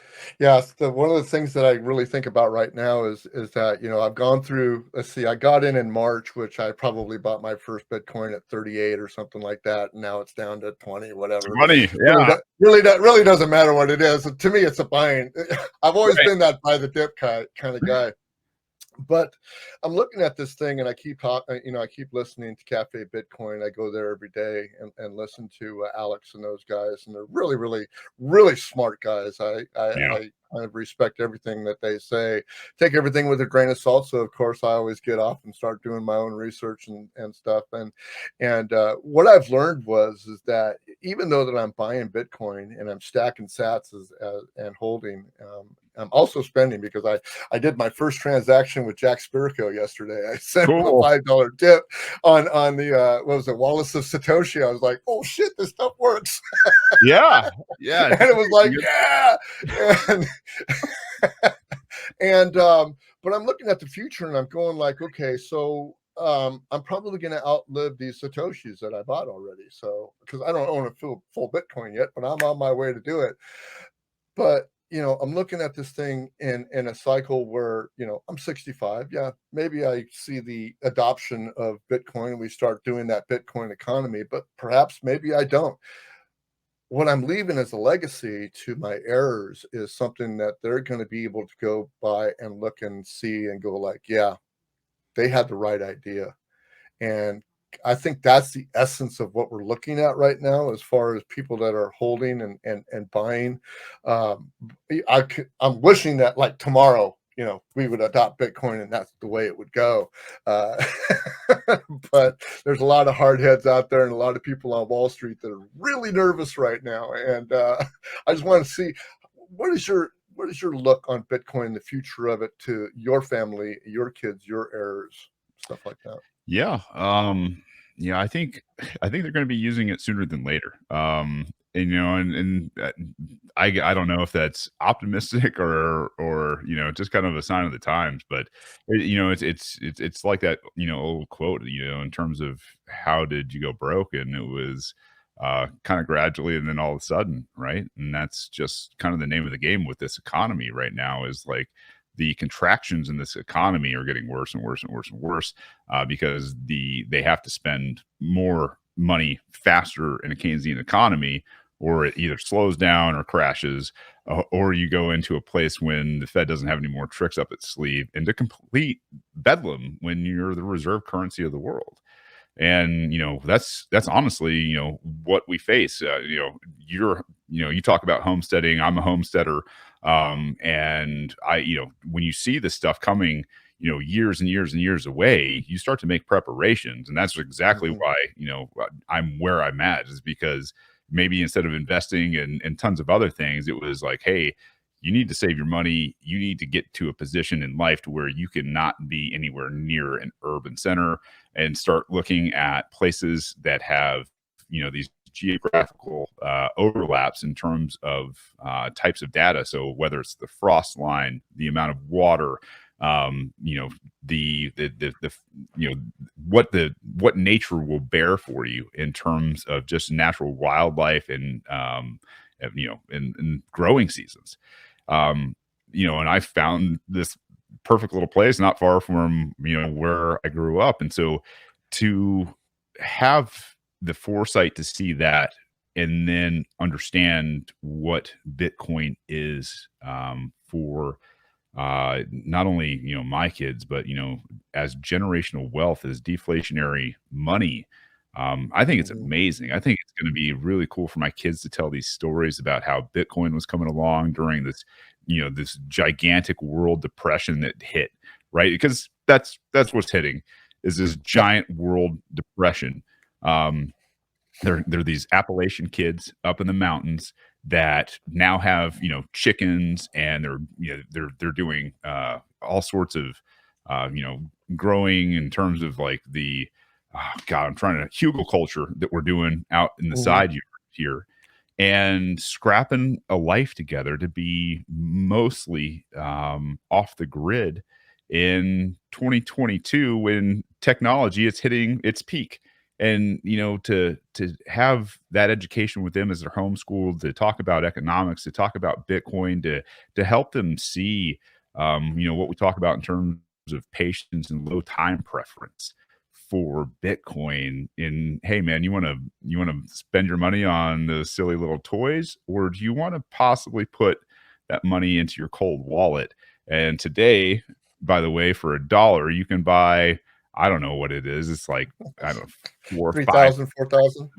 Yeah. One of the things that I really think about right now is that, I've gone through, let's see, I got in March, which I probably bought my first Bitcoin at 38 or something like that. And now it's down to 20, whatever. Money. Yeah. Really doesn't matter what it is. To me, it's a buying. I've always been that buy the dip kind of guy. But I'm looking at this thing and I keep talking, I keep listening to Cafe Bitcoin. I go there every day and listen to Alex and those guys. And they're really, really, really smart guys. I kind of respect everything that they say, take everything with a grain of salt. So of course I always get off and start doing my own research and stuff. And what I've learned is that even though that I'm buying Bitcoin and I'm stacking sats and holding, I'm also spending, because I did my first transaction with Jack Spirko yesterday. I sent him a $5 tip on the what was it, Wallace of Satoshi. I was like, oh shit, this stuff works. Yeah. And it was like, but I'm looking at the future and I'm going like, okay, so I'm probably going to outlive these Satoshis that I bought already. So, because I don't own a full Bitcoin yet, but I'm on my way to do it. But I'm looking at this thing in a cycle where, I'm 65. Yeah, maybe I see the adoption of Bitcoin and we start doing that Bitcoin economy, but perhaps maybe I don't. What I'm leaving as a legacy to my heirs is something that they're going to be able to go by and look and see and go like, yeah, they had the right idea. And I think that's the essence of what we're looking at right now, as far as people that are holding and buying. I'm wishing that like tomorrow, we would adopt Bitcoin and that's the way it would go. But there's a lot of hard heads out there and a lot of people on Wall Street that are really nervous right now. And I just want to see, what is your look on Bitcoin, the future of it, to your family, your kids, your heirs, stuff like that? Yeah. I think they're going to be using it sooner than later. And I don't know if that's optimistic or just kind of a sign of the times, but it's like that, old quote, in terms of how did you go broke? And it was kind of gradually and then all of a sudden, right? And that's just kind of the name of the game with this economy right now, is like the contractions in this economy are getting worse and worse and worse and worse, because they have to spend more money faster in a Keynesian economy, or it either slows down or crashes, or you go into a place when the Fed doesn't have any more tricks up its sleeve, into complete bedlam when you're the reserve currency of the world. And that's honestly what we face. You talk about homesteading. I'm a homesteader, and when you see this stuff coming, years and years and years away, you start to make preparations, and that's exactly why I'm where I'm at, is because maybe instead of investing in tons of other things, it was like, hey, you need to save your money. You need to get to a position in life to where you cannot be anywhere near an urban center, and start looking at places that have, these geographical overlaps in terms of types of data. So whether it's the frost line, the amount of water, what nature will bear for you in terms of just natural wildlife and in growing seasons. And I found this perfect little place not far from where I grew up, and so to have the foresight to see that and then understand what Bitcoin is, for not only my kids, but as generational wealth, as deflationary money. I think it's amazing. I think it's going to be really cool for my kids to tell these stories about how Bitcoin was coming along during this, this gigantic world depression that hit, right? Because that's what's hitting, is this giant world depression. They're these Appalachian kids up in the mountains that now have chickens, and they're doing all sorts of growing in terms of like the, I'm trying to hugel culture that we're doing out in the Mhm. side yard here, and scrapping a life together to be mostly off the grid in 2022 when technology is hitting its peak. And to have that education with them as they're homeschooled, to talk about economics, to talk about Bitcoin, to help them see what we talk about in terms of patience and low time preference for Bitcoin. In, hey man, you want to spend your money on the silly little toys, or do you want to possibly put that money into your cold wallet? And today, by the way, for $1, you can buy, I don't know what it is. It's like, I don't know, four or five. 3,000, 4,000.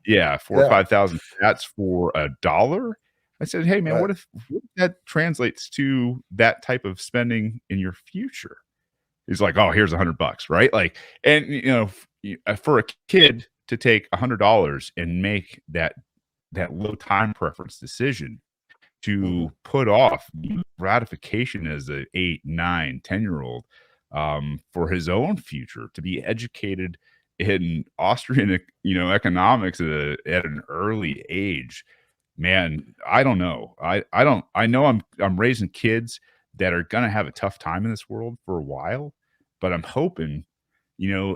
Yeah, four or Yeah. 5,000 cats for $1. I said, hey man, Right. what if that translates to that type of spending in your future? He's like, oh, here's $100, right? Like, and for a kid to take $100 and make that low time preference decision Mhm. to put off gratification as a 8, 9, 10-year-old for his own future, to be educated in Austrian, economics at an early age. Man, I don't know. I know I'm raising kids that are gonna have a tough time in this world for a while, but I'm hoping,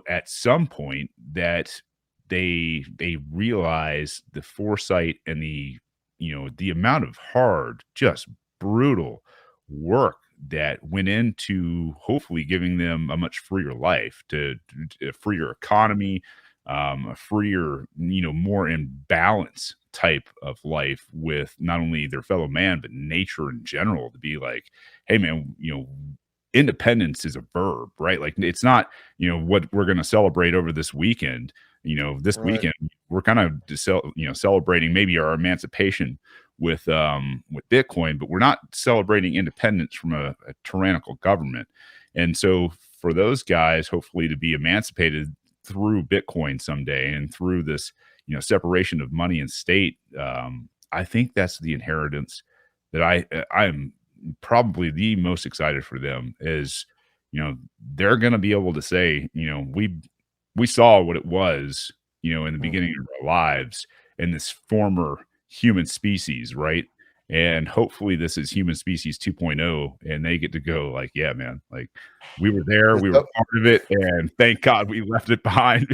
at some point that they realize the foresight and the amount of hard, just brutal work that went into hopefully giving them a much freer life, to a freer economy, a freer, more in balance type of life with not only their fellow man, but nature in general, to be like, hey man, independence is a verb, right? Like, it's not, what we're going to celebrate over this weekend. This Right. weekend we're kind of celebrating maybe our emancipation with Bitcoin, but we're not celebrating independence from a tyrannical government. And so for those guys, hopefully, to be emancipated through Bitcoin someday, and through this, separation of money and state, I think that's the inheritance that I'm probably the most excited for them. Is, they're going to be able to say, we saw what it was, in the Mhm. beginning of our lives, in this former human species, right? And hopefully this is human species 2.0, and they get to go like, yeah, man, like, we were there, It's we were up- part of it, and thank God we left it behind.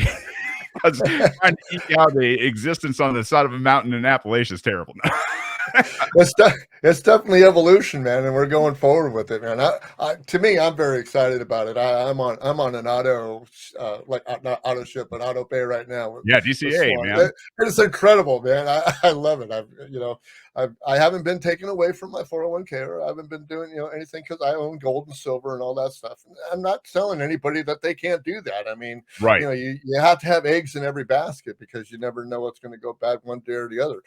Because trying to eke out a existence on the side of a mountain in Appalachia is terrible. it's definitely evolution, man, and we're going forward with it, man. To me, I'm very excited about it. I'm on an auto, not auto ship, but auto pay right now Yeah, with DCA, Swan. man. It's incredible, man. I love it. I haven't been taken away from my 401k, or I haven't been doing anything, because I own gold and silver and all that stuff. I'm not telling anybody that they can't do that. I mean, Right. you have to have eggs in every basket, because you never know what's going to go bad one day or the other.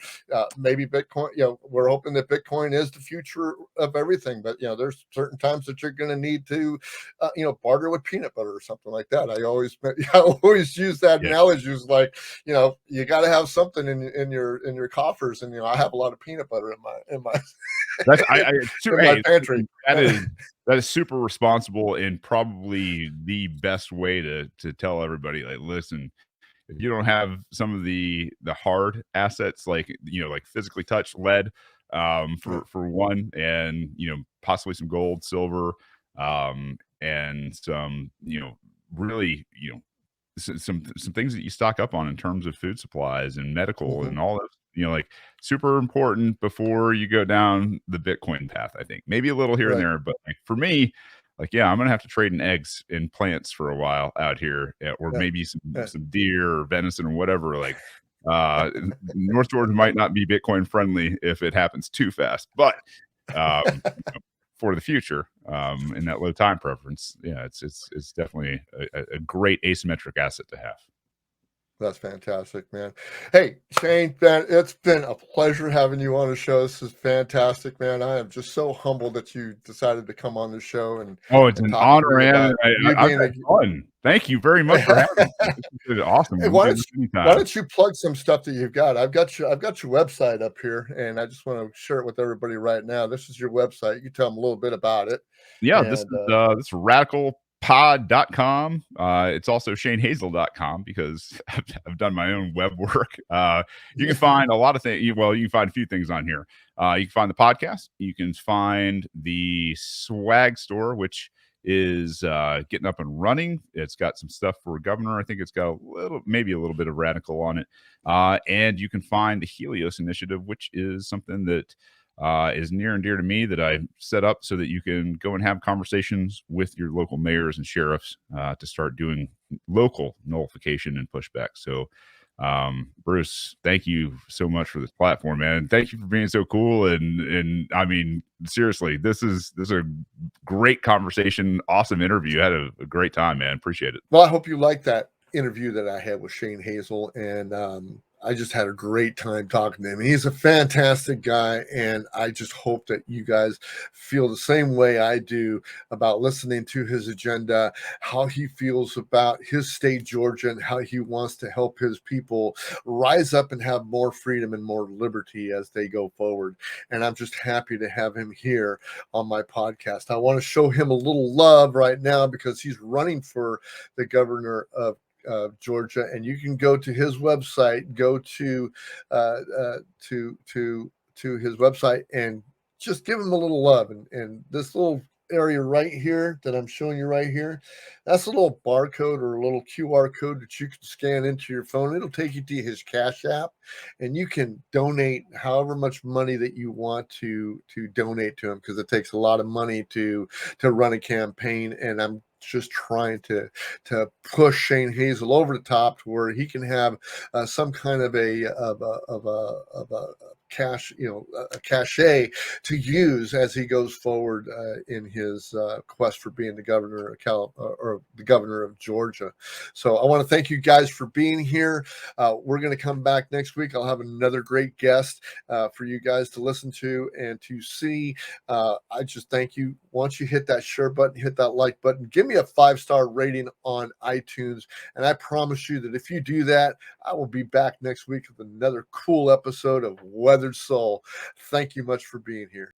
Maybe Bitcoin, we're hoping that Bitcoin is the future of everything, but there's certain times that you're going to need to, barter with peanut butter or something like that. I always use that Yeah. analogy. Is like, you got to have something in your coffers, and I have a lot of peanut butter in my That's in my hey, pantry. that is super responsible, and probably the best way to tell everybody, like, listen, if you don't have some of the hard assets, like, like physically touched lead, for one, and possibly some gold, silver, and some, really, some things that you stock up on in terms of food supplies and medical Mhm. and all that, like, super important before you go down the Bitcoin path. I think maybe a little here and Right. there, but like for me, like, yeah, I'm gonna have to trade in eggs and plants for a while out here, or Yeah. maybe some Yeah. some deer or venison or whatever. Like, North Georgia might not be Bitcoin friendly if it happens too fast, but um, for the future, in that low time preference, yeah, it's definitely a great asymmetric asset to have. That's fantastic, man. Hey, Shane, man, it's been a pleasure having you on the show. This is fantastic, man. I am just so humbled that you decided to come on the show and Oh, it's an talk to honor, me and about you I've being had fun. Thank you very much for having me. This has been awesome. Hey, We'll why do don't this you why anytime. don't you plug some stuff that you've got? I've got your website up here, and I just want to share it with everybody right now. This is your website. You tell them a little bit about it, Yeah, and this is radical pod.com. It's also shanehazel.com because I've done my own web work. You can find a lot of things. Well, you can find a few things on here. You can find the podcast. You can find the swag store, which is getting up and running. It's got some stuff for governor. I think it's got maybe a little bit of radical on it. And you can find the Helios Initiative, which is something that is near and dear to me, that I set up so that you can go and have conversations with your local mayors and sheriffs to start doing local nullification and pushback. So, Bruce, thank you so much for this platform, man. Thank you for being so cool. And I mean, seriously, this is a great conversation. Awesome interview. I had a great time, man. Appreciate it. Well, I hope you liked that interview that I had with Shane Hazel, and I just had a great time talking to him. He's a fantastic guy, and I just hope that you guys feel the same way I do about listening to his agenda, how he feels about his state, Georgia, and how he wants to help his people rise up and have more freedom and more liberty as they go forward. And I'm just happy to have him here on my podcast. I want to show him a little love right now because he's running for the governor of Georgia, and you can go to his website, go to his website, and just give him a little love. And this little area right here that I'm showing you right here, that's a little barcode or a little QR code that you can scan into your phone. It'll take you to his Cash App, and you can donate however much money that you want to donate to him, because it takes a lot of money to run a campaign. And I'm just trying to push Shane Hazel over the top to where he can have some kind of a cash, a cachet to use as he goes forward in his quest for being the governor of or the governor of Georgia. So I want to thank you guys for being here. We're going to come back next week. I'll have another great guest for you guys to listen to and to see. I just thank you. Once you hit that share button, hit that like button, give me a 5-star rating on iTunes. And I promise you that if you do that, I will be back next week with another cool episode of Weathered Soul. Thank you much for being here.